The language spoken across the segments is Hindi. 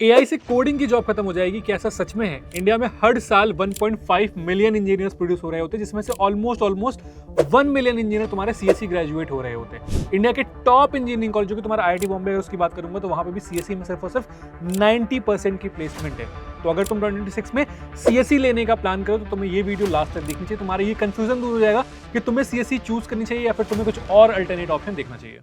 एआई से कोडिंग की जॉब खत्म हो जाएगी, क्या ऐसा सच में है? इंडिया में हर साल 1.5 मिलियन इंजीनियर्स प्रोड्यूस हो रहे होते हैं, जिसमें से ऑलमोस्ट 1 मिलियन इंजीनियर तुम्हारे सीएससी ग्रेजुएट हो रहे होते हैं। इंडिया के टॉप इंजीनियरिंग कॉलेज जो कि तुम्हारा आईआईटी बॉम्बे है उसकी बात करूंगा तो वहां पे भी सीएससी में सिर्फ और सिर्फ 90% की प्लेसमेंट है। तो अगर तुम 2026 में सीएससी लेने का प्लान करो तो तुम्हें ये वीडियो लास्ट तक देखनी चाहिए। तुम्हारा ये कंफ्यूजन दूर हो जाएगा कि तुम्हें सीएससी चूज करनी चाहिए या फिर तुम्हें कुछ और अल्टरनेट ऑप्शन देखना चाहिए।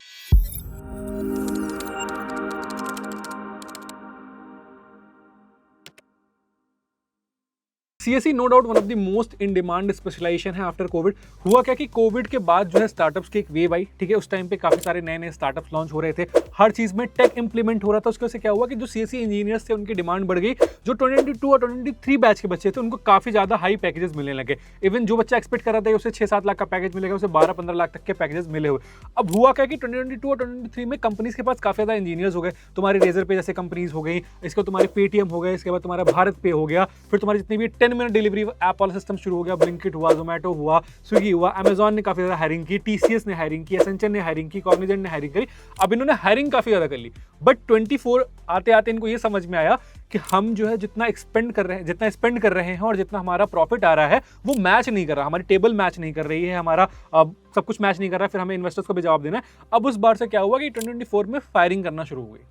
CSC no doubt one of the most in demand specialisation है आफ्टर कोविड। हुआ क्या कि कोविड के बाद जो है स्टार्टअप्स की एक वेव आई, ठीक है। उस टाइम पे काफी सारे नए नए स्टार्टअप्स लॉन्च हो रहे थे, हर चीज में टेक इंप्लीमेंट हो रहा था। उसकी वजह से क्या हुआ कि जो सीएससी इंजीनियर्स थे उनकी डिमांड बढ़ गई। जो 2022 और 2023 बैच के बच्चे थे उनको काफी ज्यादा हाई पैकेजेस मिलने लगे। इवन जो बच्चा एक्सपेक्ट कर रहा था उसे 6-7 लाख का पैकेज मिलेगा, उसे 12-15 लाख तक के पैकेजेस मिले हुए। अब हुआ क्या कि 2022 और 2023 में कंपनीज के पास काफी ज्यादा इंजीनियर्स हो गए। तुम्हारी रेजर पे जैसे कंपनीज हो गई, इसके बाद तुम्हारे पेटीएम हो गए, इसके बाद तुम्हारा भारत पे हो गया, फिर तुम्हारी जितनी भी 10 मिनट डिलीवरी वाला सिस्टम शुरू हो गया। ब्लिंकिट हुआ, जोमेटो हुआ, स्विगी हुआ, अमेजॉन ने काफी ज्यादा हायरिंग की, टीसीएस ने हायरिंग की, एसेंचर ने हायरिंग की, कॉग्निजेंट ने हायरिंग करी। अब इन्होंने हायरिंग काफी ज्यादा कर ली, बट 24 आते आते इनको ये समझ में आया कि हम जो है जितना स्पेंड कर रहे हैं और जितना हमारा प्रॉफिट आ रहा है वो मैच नहीं कर रहा, हमारी टेबल मैच नहीं कर रही है, हमारा सब कुछ मैच नहीं कर रहा है। फिर हमें इन्वेस्टर्स को भी जवाब देना है। अब उस बार से क्या हुआ कि 2024 में फायरिंग करना शुरू हो गई।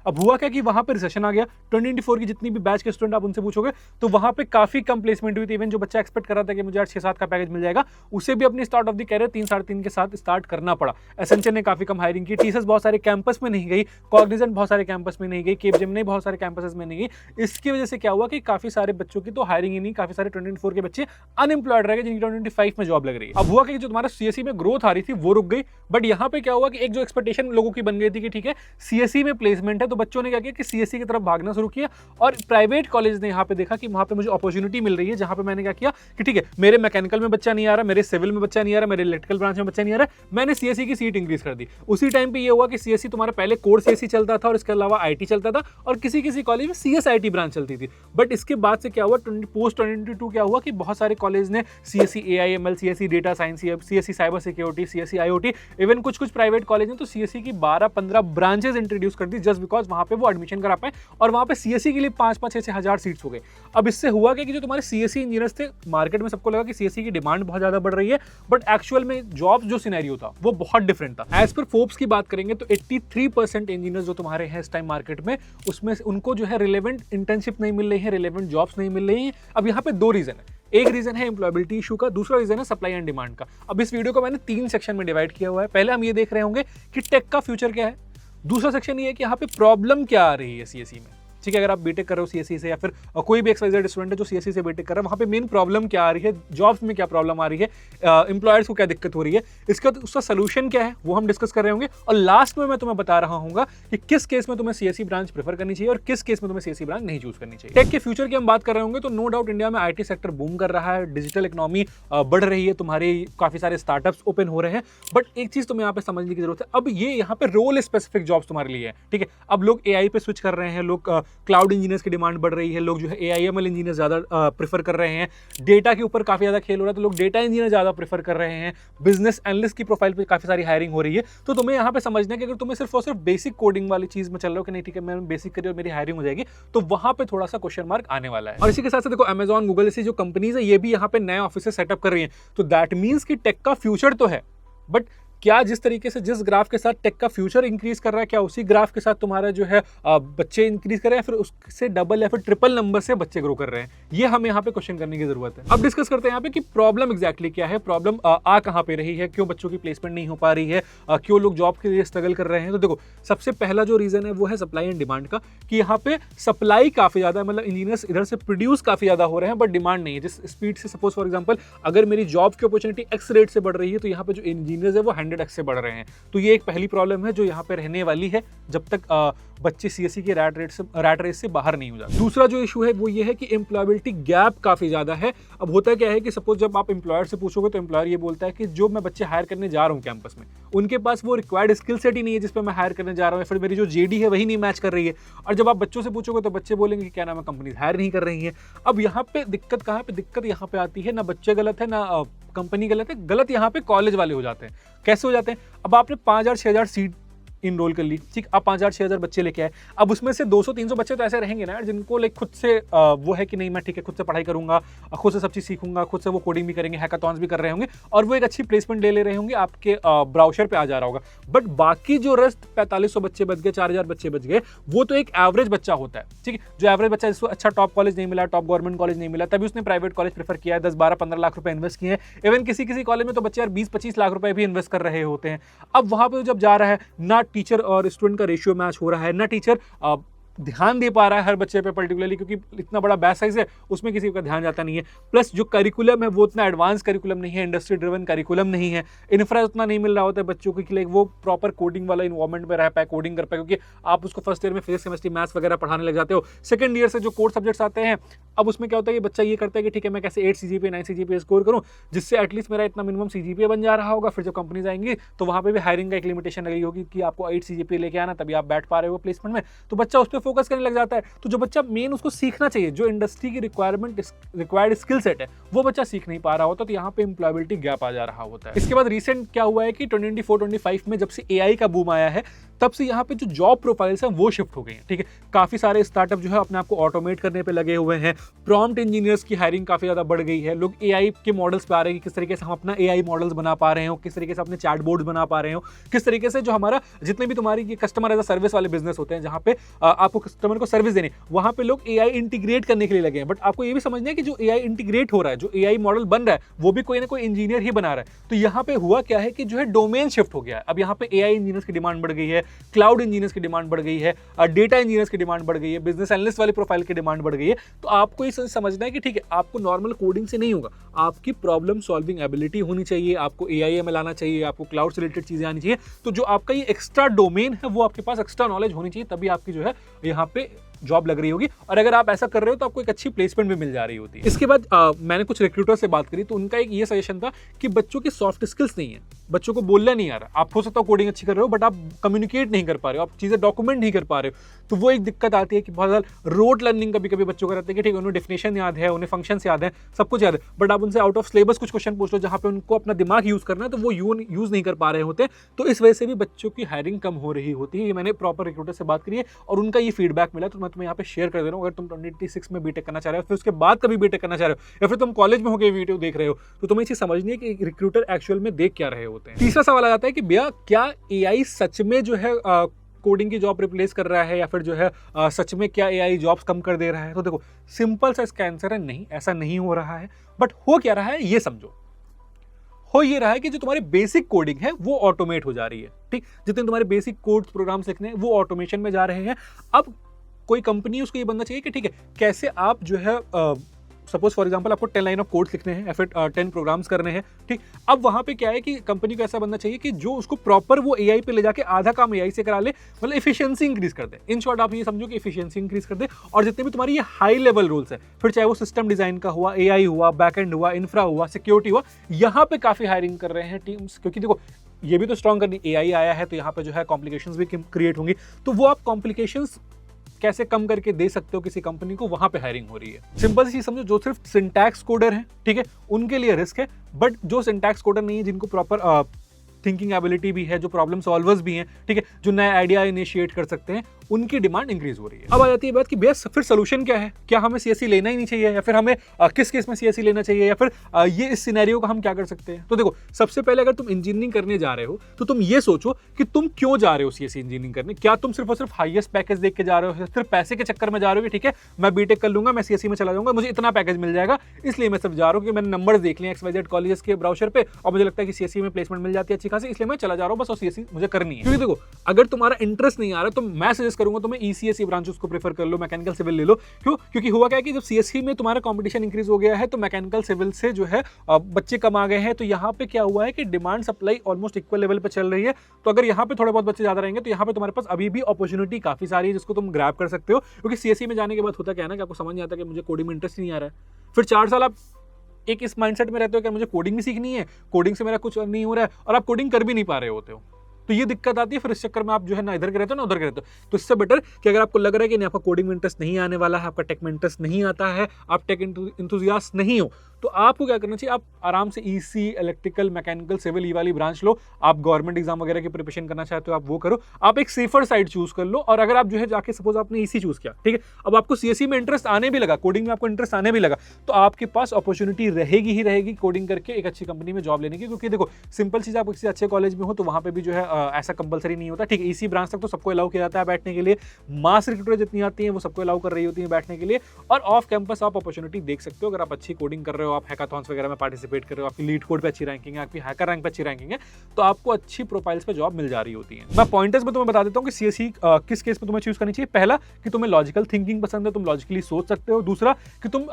अब हुआ क्या कि वहां पे रिसेशन आ गया। 2024 की जितनी भी बैच के स्टूडेंट आप उनसे पूछोगे तो वहां पे काफी कम प्लेसमेंट हुई थी। इवन जो बच्चा एक्सपेक्ट कर रहा था कि मुझे 6-7 का पैकेज मिल जाएगा, उसे भी अपनी स्टार्ट ऑफ द कैरियर 3-3.5 के साथ स्टार्ट करना पड़ा। एसेंचर ने काफी कम हायरिंग की, टीसीएस बहुत सारे कैंपस में नहीं गई, कॉग्निजेंट बहुत सारे कैंपस में नहीं गई, केपजेमिनी बहुत सारे कैंपस में नहीं गई। इसकी वजह से क्या हुआ कि काफी सारे बच्चों की तो हायरिंग ही नहीं, काफी सारे 2024 के बच्चे अनएम्प्लॉयड रह गए जिनकी 2025 में जॉब लग रही है। अब हुआ कि जो तुम्हारा सीएससी में ग्रोथ आ रही थी वो रुक गई। बट यहाँ पे क्या हुआ कि एक जो एक्सपेक्टेशन लोगों की बन गई थी कि ठीक है सीएससी में प्लेसमेंट है, तो बच्चों ने क्या किया कि सीएससी की तरफ भागना शुरू किया। और प्राइवेट कॉलेज ने यहाँ पे देखा कि वहां पे मुझे अपॉर्चुनिटी मिल रही है, जहां पे मैंने क्या किया कि ठीक है मेरे मैकेनिकल में बच्चा नहीं आ रहा, मेरे सिविल में बच्चा नहीं आ रहा, मेरे इलेक्ट्रिकल ब्रांच में बच्चा नहीं आ रहा, मैंने सीएससी की सीट इंक्रीज कर दी। उसी टाइम पे ये हुआ कि सीएससी तुम्हारा पहले कोर सीएससी चलता था और इसके अलावा आईटी चलता था और किसी किसी कॉलेज में सीएसआईटी ब्रांच चलती थी। बट इसके बाद से क्या हुआ, पोस्ट 2022 क्या हुआ कि बहुत सारे कॉलेज ने CSC AIML, CSC data science, CSC cyber security, CSC IoT, even कुछ प्राइवेट कॉलेज ने तो सीएससी की 12-15 ब्रांचेस इंट्रोड्यूस कर दी जस्ट बिकॉज वहां पे वो एडमिशन करा पाए। और वहां पे सीएससी के लिए 5-6 हजार सीट्स हो गए। अब इससे हुआ कि जो तुम्हारे सीएससी इंजीनियर्स थे, मार्केट में सबको लगा कि सीएससी की डिमांड बहुत ज्यादा बढ़ रही है, बट एक्चुअल में जॉब जो सिनेरियो था वो बहुत डिफरेंट था। एज पर फोर्ब्स की बात करेंगे तो 83% इंजीनियर्स जो तुम्हारे हैं इस टाइम मार्केट में, उसमें उनको जो है रिलेवेंट इंटर्नशिप नहीं मिल रही है, रिलेवेंट जॉब्स नहीं मिल रही है। अब यहाँ पे 2 रीजन है। एक रीजन है एम्प्लॉयबिलिटी इशू का, दूसरा रीजन है सप्लाई एंड डिमांड का। अब इस वीडियो को मैंने 3 सेक्शन में डिवाइड किया हुआ है। पहले हम ये देख रहे होंगे कि टेक का फ्यूचर क्या है, दूसरा सेक्शन ये है कि यहाँ पे प्रॉब्लम क्या आ रही है सीएससी में। ठीक है, अगर आप बीटेक कर रहे हो सीएससी से या फिर कोई भी एक्सवाइजेड स्टूडेंट है जो सीएससी से बीटेक कर रहा है, वहां पे मेन प्रॉब्लम क्या आ रही है, जॉब्स में क्या प्रॉब्लम आ रही है, एम्प्लॉयर्स को क्या दिक्कत हो रही है, इसका उसका सोल्यूशन क्या है वो हम डिस्कस कर रहे होंगे। और लास्ट में मैं तुम्हें बता रहा हूँ कि किस केस में तुम्हें सीएससी ब्रांच प्रेफर करनी चाहिए और किस केस में तुम्हें सीएससी ब्रांच नहीं चूज करनी चाहिए। टेक के फ्यूचर की हम बात कर रहे होंगे तो नो डाउट इंडिया में आईटी सेक्टर बूम कर रहा है, डिजिटल इकोनॉमी बढ़ रही है, तुम्हारे काफी सारे स्टार्टअप्स ओपन हो रहे हैं। बट एक चीज तुम्हें यहाँ पे समझने की जरूरत है, अब ये यहाँ पे रोल स्पेसिफिक जॉब्स तुम्हारे लिए है। ठीक है, अब लोग एआई पे स्विच कर रहे हैं, लोग क्लाउड इंजीनियर्स डिमांड बढ़ रही है, लोग जो है एआईएमएल इंजीनियर ज्यादा प्रेफर कर रहे हैं, डेटा के ऊपर काफी ज्यादा खेल हो रहा है तो लोग डेटा इंजीनियर ज्यादा प्रेफर कर रहे हैं, बिजनेस एनालिस्ट की प्रोफाइल पे काफी सारी हायरिंग हो रही है। तो तुम्हें यहाँ पे समझना है कि अगर तुम्हें सिर्फ और सिर्फ बेसिक कोडिंग वाली चीज में चल रहे हो कि नहीं ठीक है मैं बेसिक करी और मेरी हायरिंग हो जाएगी, तो वहां पे थोड़ा सा क्वेश्चन मार्क आने वाला है। और इसी के साथ साथ देखो अमेजॉन, गूगल जैसी जो कंपनीज है ये भी यहाँ पे नए ऑफिस सेटअप कर रही है, तो दैट मीन्स कि टेक का फ्यूचर तो है। बट क्या जिस तरीके से जिस ग्राफ के साथ टेक का फ्यूचर इंक्रीज कर रहा है, क्या उसी ग्राफ के साथ तुम्हारा जो है बच्चे इंक्रीज कर रहे हैं, फिर उससे डबल या फिर ट्रिपल नंबर से बच्चे ग्रो कर रहे हैं? ये हमें यहाँ पे क्वेश्चन करने की जरूरत है। अब डिस्कस करते हैं यहाँ पे कि प्रॉब्लम एग्जैक्टली क्या है, प्रॉब्लम आ कहाँ पे रही है, क्यों बच्चों की प्लेसमेंट नहीं हो पा रही है, क्यों लोग जॉब के लिए स्ट्रगल कर रहे हैं। तो देखो सबसे पहला जो रीजन है वो है सप्लाई एंड डिमांड का, कि यहाँ पे सप्लाई काफी ज्यादा है, मतलब इंजीनियर्स इधर से प्रोड्यूस काफी ज्यादा हो रहे हैं बट डिमांड नहीं है। जिस स्पीड से सपोज फॉर एग्जाम्पल अगर मेरी जॉब की अपॉर्चुनिटी एक्स रेट से बढ़ रही है तो यहाँ पे जो इंजीनियर्स है वो 100x से बढ़ रहे हैं। तो ये एक पहली प्रॉब्लम है जो यहाँ पे रहने वाली है जब तक बच्चे सीएससी के रैट रेस से बाहर नहीं हो जाते। दूसरा जो इशू है वो ये है कि एम्प्लॉयबिलिटी गैप काफी ज्यादा है। अब होता क्या है कि सपोज जब आप एम्प्लॉयर से पूछोगे तो एम्प्लॉयर ये बोलता है कि जो मैं बच्चे हायर करने जा रहा हूँ कैंपस में, उनके पास वो रिक्वायर्ड स्किल सेट ही नहीं है जिस पे मैं हायर करने जा रहा हूँ, फिर मेरी जो जेडी है वही नहीं मैच कर रही है। और जब आप बच्चों से पूछोगे तो बच्चे बोलेंगे क्या नाम है कंपनीज हायर नहीं कर रही है। अब यहाँ पे दिक्कत कहाँ पे, दिक्कत यहाँ पे आती है ना बच्चे गलत है ना कंपनी गलत है, गलत यहाँ पे कॉलेज वाले हो जाते हैं। कैसे हो जाते हैं? अब आपने 5,000-6,000 सीट इनरोल कर ली, ठीक, आप 5000 6000 बच्चे लेके आए। अब उसमें से 200-300 बच्चे तो ऐसे रहेंगे ना यार जिनको लाइक खुद से वो है कि नहीं मैं ठीक है खुद से पढ़ाई करूंगा, खुद से सब चीज़ सीखूंगा, खुद से वो कोडिंग भी करेंगे, हैकाथॉन्स भी कर रहे होंगे और वो एक अच्छी प्लेसमेंट ले रहे होंगे, आपके ब्राउचर पे आ जा रहा होगा। बट बाकी जो रेस्ट 4500 बच्चे बच गए, 4000 बच्चे बच गए, वो तो एक एवरेज बच्चा होता है, ठीक है, जो एवरेज बच्चा जिसको अच्छा टॉप कॉलेज नहीं मिला, टॉप गवर्नमेंट कॉलेज नहीं मिला, तभी उसने प्राइवेट कॉलेज प्रेफर किया है, 10 12 15 लाख रुपए इन्वेस्ट किए हैं। इवन किसी किसी कॉलेज में तो बच्चे यार 20-25 लाख रुपए भी इन्वेस्ट कर रहे होते हैं। अब वहां पे जब जा रहा है, ना टीचर और स्टूडेंट का रेशियो मैच हो रहा है, ना टीचर ध्यान दे पा रहा है हर बच्चे पे पर्टिकुलरली, क्योंकि इतना बड़ा बैच साइज है उसमें किसी का ध्यान जाता नहीं है। प्लस जो करिकुलम है वो उतना एडवांस करिकुलम नहीं है, इंडस्ट्री ड्रिवन करिकुलम नहीं है, इंफ्रा उतना नहीं मिल रहा होता है बच्चों को कि लाइक वो प्रॉपर कोडिंग वाला इन्वायरमेंट में रह पाए, कोडिंग कर पाए, क्योंकि आप उसको फर्स्ट ईयर में फिजिक्स केमिस्ट्री मैथ्स वगैरह पढ़ाने लग जाते हो। सेकंड ईयर से जो कोर सब्जेक्ट्स आते हैं, अब उसमें क्या होता है कि बच्चा ये करता है कि ठीक है मैं कैसे 8 CGPA 9 CGPA स्कोर करूं जिससे एटलीस्ट मेरा इतना मिनिमम CGPA बन जा रहा होगा। फिर जब कंपनीज आएंगी तो वहां पे भी हायरिंग का एक लिमिटेशन लगी होगी कि आपको 8 CGPA लेके आना तभी आप बैठ पा रहे हो प्लेसमेंट में, तो बच्चा उस पर फोकस करने लग जाता है। तो जो बच्चा मेन उसको सीखना चाहिए, जो इंडस्ट्री की रिक्वायर्ड स्किल सेट है, वो बच्चा सीख नहीं पा रहा होता, तो यहाँ पे एम्प्लॉयबिलिटी गैप आ जा रहा होता है। इसके बाद रिसेंट क्या हुआ है कि 2024-25 में जब से AI का बूम आया है तब से यहाँ पे जो जॉब प्रोफाइल्स हैं वो शिफ्ट हो गई हैं, ठीक है। काफी सारे स्टार्टअप जो है अपने आप को ऑटोमेट करने पे लगे हुए हैं, प्रॉम्प्ट इंजीनियर्स की हायरिंग काफी ज्यादा बढ़ गई है, लोग AI के मॉडल्स पे आ रहे हैं कि किस तरीके से हम अपना AI मॉडल्स बना पा रहे हो, किस तरीके से अपने चैटबॉट्स बना पा रहे हो, किस तरीके से जो हमारा जितने भी तुम्हारी कस्टमर एज अ सर्विस वाले बिजनेस होते हैं जहाँ पे आपको कस्टमर को सर्विस देनी, वहां पे लोग AI इंटीग्रेट करने के लिए लगे हैं। बट आपको ये भी समझना है कि जो AI इंटीग्रेट हो रहा है, जो AI मॉडल बन रहा है, वो भी कोई ना कोई इंजीनियर ही बना रहा है। तो यहाँ पे हुआ क्या है कि जो है डोमेन शिफ्ट हो गया है। अब यहाँ पे AI इंजीनियर्स की डिमांड बढ़ गई है, क्लाउड इंजीनियर्स की डिमांड बढ़ गई है, डेटा इंजीनियर्स की डिमांड बढ़ गई है, बिजनेस एनालिस्ट वाली प्रोफाइल की डिमांड बढ़ गई है। तो आपको ये समझना है कि ठीक है आपको नॉर्मल कोडिंग से नहीं होगा, आपकी प्रॉब्लम सॉल्विंग एबिलिटी होनी चाहिए, आपको AI/ML आना चाहिए, आपको क्लाउड से रिलेटेड चीजें आनी चाहिए। तो जो आपका ये एक्स्ट्रा डोमेन है वो आपके पास एक्स्ट्रा नॉलेज होनी चाहिए, तभी आपकी जो है यहाँ पे जॉब लग रही होगी। और अगर आप ऐसा कर रहे हो तो आपको एक अच्छी प्लेसमेंट भी मिल जा रही होती है। इसके बाद मैंने कुछ रिक्रूटर से बात करी तो उनका एक ये सजेशन था कि बच्चों की सॉफ्ट स्किल्स नहीं है, बच्चों को बोलना नहीं आ रहा। आप हो सकता है कोडिंग अच्छी कर रहे हो बट आप कम्युनिकेट नहीं कर पा रहे हो, आप चीजें डॉक्यूमेंट नहीं कर पा रहे हो, तो वो एक दिक्कत आती है कि बहुत ज्यादा रोड लर्निंग कभी कभी बच्चों को रहता है कि ठीक है उन्हें डेफिनेशन याद है, उन्हें फंक्शंस याद है, सब कुछ याद है, बट आप उनसे आउट ऑफ सिलेबस कुछ क्वेश्चन पूछ लो जहां पे उनको अपना दिमाग यूज करना है तो वो यूज नहीं कर पा रहे होते। तो इस वजह से भी बच्चों की हायरिंग कम हो रही होती है। ये मैंने प्रॉपर रिक्रूटर से बात करी है और उनका ये फीडबैक मिला, तो मैं तुम्हें यहाँ पे शेयर कर दे रहा हूँ। अगर तुम 2026 में बीटेक करना चाह रहे हो, फिर उसके बाद कभी बीटेक करना चाह रहे हो, या फिर तुम कॉलेज में होकर वीडियो देख रहे हो, तो तुम्हें चीज समझनी है कि रिक्रूटर एक्चुअल में देख क्या रहे होते हैं। तीसरा सवाल आ जाता है कि भैया क्या AI सच में जो है कोडिंग की जॉब रिप्लेस कर रहा है, या फिर जो है सच में क्या AI जॉब्स कम कर दे रहा है? तो देखो सिंपल सा इसका आंसर है नहीं, ऐसा नहीं हो रहा है। बट हो क्या रहा है ये समझो, हो ये रहा है कि जो तुम्हारी बेसिक कोडिंग है वो ऑटोमेट हो जा रही है, ठीक, जितने तुम्हारे बेसिक कोड प्रोग्राम सीखने हैं वो ऑटोमेशन में जा रहे हैं। अब कोई कंपनी उसको ये बनना चाहिए कि ठीक है कैसे आप जो है सपोज फॉर एग्जांपल आपको 10 लाइन ऑफ कोड्स लिखने हैं या फिर 10 प्रोग्राम्स करने हैं, ठीक। अब वहां पे क्या है कि कंपनी को ऐसा बनना चाहिए कि जो उसको प्रॉपर वो AI पे ले जाके आधा काम AI से करा ले, मतलब एफिशिएंसी इंक्रीज कर दे। इन शॉर्ट आप ये समझो कि एफिशिएंसी इंक्रीज कर दे, और जितने भी तुम्हारी ये हाई लेवल रोल्स है, फिर चाहे वो सिस्टम डिजाइन का हुआ, AI हुआ, बैकएंड हुआ, इंफ्रा हुआ, सिक्योरिटी हुआ, यहाँ पे काफी हायरिंग कर रहे हैं टीम्स। क्योंकि देखो ये भी तो स्ट्रॉन्ग करनी, AI आया है तो यहाँ पे जो है कॉम्प्लिकेशंस भी क्रिएट होंगी, तो वो आप कॉम्प्लिकेशंस कैसे कम करके दे सकते हो किसी कंपनी को, वहां पे हायरिंग हो रही है। सिंपल सी समझो, जो सिर्फ सिंटैक्स कोडर है, ठीक है, उनके लिए रिस्क है, बट जो सिंटैक्स कोडर नहीं है, जिनको प्रॉपर थिंकिंग एबिलिटी भी है, जो प्रॉब्लम सॉल्वर्स भी हैं, ठीक है, जो नया आइडिया इनिशिएट कर सकते हैं, उनकी डिमांड इंक्रीज हो रही है। अब आ जाती है बात कि भैया फिर सोल्यूशन क्या है, क्या हमें CSE लेना ही नहीं चाहिए, या फिर हमें किस केस में CSE लेना चाहिए, या फिर ये इस सिनेरियो का हम क्या कर सकते हैं? तो देखो सबसे पहले अगर तुम इंजीनियरिंग करने जा रहे हो तो तुम ये सोचो कि तुम क्यों जा रहे हो CSE इंजीनियरिंग करने। क्या तुम सिर्फ और सिर्फ हाईएस्ट पैकेज देख के जा रहे हो, सिर्फ पैसे के चक्कर में जा रहे हो कि ठीक है मैं बीटेक कर लूंगा, मैं CSE में चला जाऊंगा, मुझे इतना पैकेज मिल जाएगा, इसलिए मैं सिर्फ जा रहा हूँ कि मैंने नंबर देख लिए XYZ कॉलेजेस के ब्राउचर पे और मुझे लगता है कि CSE में प्लेसमेंट मिल जाती है अच्छी खासी, इसलिए मैं चला जा रहा हूँ बस, और CSE मुझे करनी है। क्योंकि देखो अगर तुम्हारा इंटरेस्ट नहीं आ रहा तो मैं सजेस्ट करूंगा तुम्हें ECSE ब्रांचेस को प्रेफर कर लो, मैकेनिकल सिविल ले लो। क्यों? क्योंकि हुआ क्या है कि जब CSE में तुम्हारा कंपटीशन इंक्रीज हो गया है तो मैकेनिकल सिविल से जो है बच्चे कम आ गए हैं, तो यहाँ पे क्या हुआ है कि demand supply almost equal level पे चल रही है। तो अगर यहाँ पे थोड़े बहुत बच्चे ज्यादा रहेंगे तो यहाँ पे तुम्हारे पास अभी भी अपॉर्चुनिटी काफी सारी है जिसको तुम ग्रैब कर सकते हो। क्योंकि CSE में जाने के बाद होता क्या है ना कि आपको समझ नहीं आता कि मुझे कोडिंग में इंटरेस्ट नहीं आ रहा है, फिर 4 साल आप एक इस माइंडसेट में रहते हो कि मुझे कोडिंग भी सीखनी है, कोडिंग से मेरा कुछ नहीं हो रहा है, और आप कोडिंग कर भी नहीं पा रहे होते हो, तो ये दिक्कत आती है। फिर इस चक्कर में आप जो है ना इधर के रहते हो ना उधर के रहते हो। तो इससे बेटर कि अगर आपको लग रहा है कि नहीं आपका कोडिंग में इंटरेस्ट नहीं आने वाला है, आपका टेक में इंटरेस्ट नहीं आता है, आप टेक इंथुजियास्ट नहीं हो, तो आपको क्या करना चाहिए, आप आराम से ईसी, इलेक्ट्रिकल, मैकेनिकल, सिविल, ई वाली ब्रांच लो। आप गवर्नमेंट एग्जाम वगैरह की प्रिपरेशन करना चाहते हो आप वो करो, आप एक सेफर साइड चूज कर लो। और अगर आप जो है जाके सपोज आपने ईसी चूज किया, ठीक है, अब आपको सीएसई में इंटरेस्ट आने भी लगा, कोडिंग में आपको इंटरेस्ट आने भी लगा, तो आपके पास अपॉर्चुनिटी रहेगी ही रहेगी कोडिंग करके एक अच्छी कंपनी में जॉब लेने की। क्योंकि देखो सिंपल चीज, आप किसी अच्छे कॉलेज में हो तो वहां पे भी जो है ऐसा कंपलसरी नहीं होता, ठीक है, इसी ब्रांच तक तो सबको अलाउ किया जाता है बैठने के लिए। मास रिक्रूटर जितनी आती है वो सबको अलाउ कर रही होती है बैठने के लिए। और ऑफ कैंपस आप अपॉर्चुनिटी देख सकते हो, अगर आप अच्छी कोडिंग कर रहे हो, आप हैकाथॉन्स वगैरह में पार्टिसिपेट कर रहे हो, आपकी लीड कोड पे अच्छी रैंकिंग है, आपकी हैकर रैंक पे अच्छी रैंकिंग है, तो आपको अच्छी प्रोफाइल्स पे जॉब मिल जा रही होती है। मैं पॉइंटर्स में तुम्हें बता देता हूं कि सीएसई किस केस में तुम्हें चूज करनी चाहिए। पहला कि तुम्हें लॉजिकल थिंकिंग पसंद है, तुम लॉजिकली सोच सकते हो। दूसरा कि तुम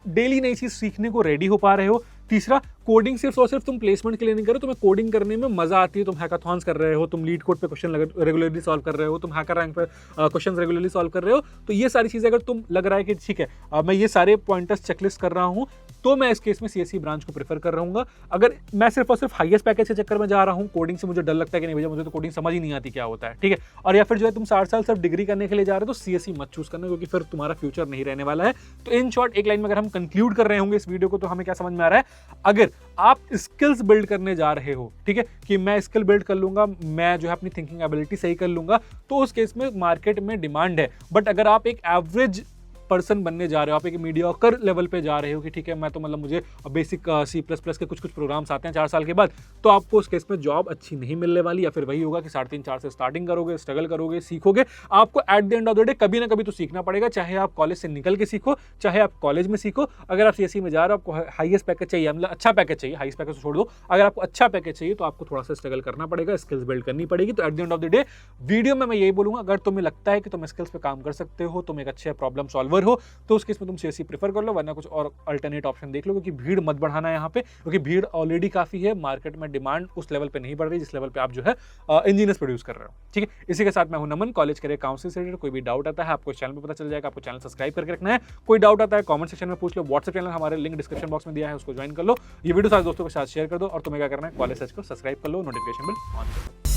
डेली नई चीज सीखने को रेडी हो पा रहे हो। तीसरा, कोडिंग सिर्फ और सिर्फ तुम प्लेसमेंट के लिए नहीं कर रहे हो, तुम्हें कोडिंग करने में मजा आती है, तुम हैकाथॉन्स कर रहे हो, तुम लीड कोड पे क्वेश्चन रेगुलरली सॉल्व कर रहे हो, तुम हैकर रैंक पे क्वेश्चन रेगुलरली सॉल्व कर रहे हो। तो ये सारी चीजें अगर तुम लग रहा है कि ठीक है मैं ये सारे पॉइंटर्स चेकलिस्ट कर रहा हूं, तो मैं इस केस में सीएसई ब्रांच को प्रेफर कर रहूंगा। अगर मैं सिर्फ और सिर्फ हाईएस्ट पैकेज के चक्कर में जा रहा हूं, कोडिंग से मुझे डर लगता है कि नहीं भैया मुझे तो कोडिंग समझ ही नहीं आती क्या होता है, ठीक है, और या फिर जो है तुम 60 साल सिर्फ डिग्री करने के लिए जा रहे हो, तो सीएसई मत चूज करना, क्योंकि फिर तुम्हारा फ्यूचर नहीं रहने वाला है। तो इन शॉर्ट एक लाइन में अगर हम कंक्लूड कर रहे होंगे इस वीडियो को, तो हमें क्या समझ में आ रहा है, अगर आप स्किल्स बिल्ड करने जा रहे हो, ठीक है, कि मैं स्किल बिल्ड कर लूंगा, मैं जो है अपनी थिंकिंग एबिलिटी सही कर लूंगा, तो उस केस में मार्केट में डिमांड है। बट अगर आप एक एवरेज पर्सन बनने जा रहे हो, आप एक मीडियोकर लेवल पे जा रहे हो कि ठीक है मैं तो मतलब मुझे बेसिक C++ के कुछ प्रोग्राम्स आते हैं 4 साल के बाद, तो आपको उस केस में जॉब अच्छी नहीं मिलने वाली। या फिर वही होगा कि 3.5-4 से स्टार्टिंग करोगे, स्ट्रगल करोगे, सीखोगे। आपको at the end of the day कभी ना कभी तो सीखना पड़ेगा, चाहे आप कॉलेज से निकल के सीखो, चाहे आप कॉलेज में सीखो। अगर आप सीएसई में जा रहे हो, आपको हाईएस्ट पैकेज चाहिए, मतलब अच्छा पैकेज चाहिए, हाईएस्ट पैकेज तो छोड़ दो, अगर आपको अच्छा पैकेज चाहिए तो आपको थोड़ा सा स्ट्रगल करना पड़ेगा, स्किल्स बिल्ड करनी पड़ेगी। तो at the end of the day video में मैं यही बोलूंगा, अगर तुम्हें लगता है कि तुम स्किल्स पे काम कर सकते हो, तुम एक अच्छे प्रॉब्लम सॉल्वर हो, तो उसके तुम सीएसई प्रेफर कर लो, वरना कुछ और अल्टरनेट ऑप्शन देख लो, क्योंकि भीड़ मत बढ़ाना है यहाँ पे, क्योंकि भीड़ ऑलरेडी काफी है, मार्केट में डिमांड उस लेवल पे नहीं बढ़ रही जिस लेवल पे आप जो है इंजीनियर्स प्रोड्यूस कर रहे हो, ठीक है। इसी के साथ मैं हूं नमन, कॉलेज करियर काउंसिल से रिलेटेड कोई भी डाउट आता है आपको चैनल पे पता चल जाएगा, आपको चैनल सब्सक्राइब करके रखना है। कोई डाउट आता है कमेंट सेक्शन में पूछ लो, व्हाट्सएप चैनल हमारे लिंक डिस्क्रिप्शन बॉक्स में दिया है, उसको ज्वाइन कर लो। ये वीडियो सारे दोस्तों के साथ शेयर कर दो, और तुम्हें क्या करना है, कॉलेज सर्च को सब्सक्राइब कर लो, नोटिफिकेशन बिल ऑन कर लो।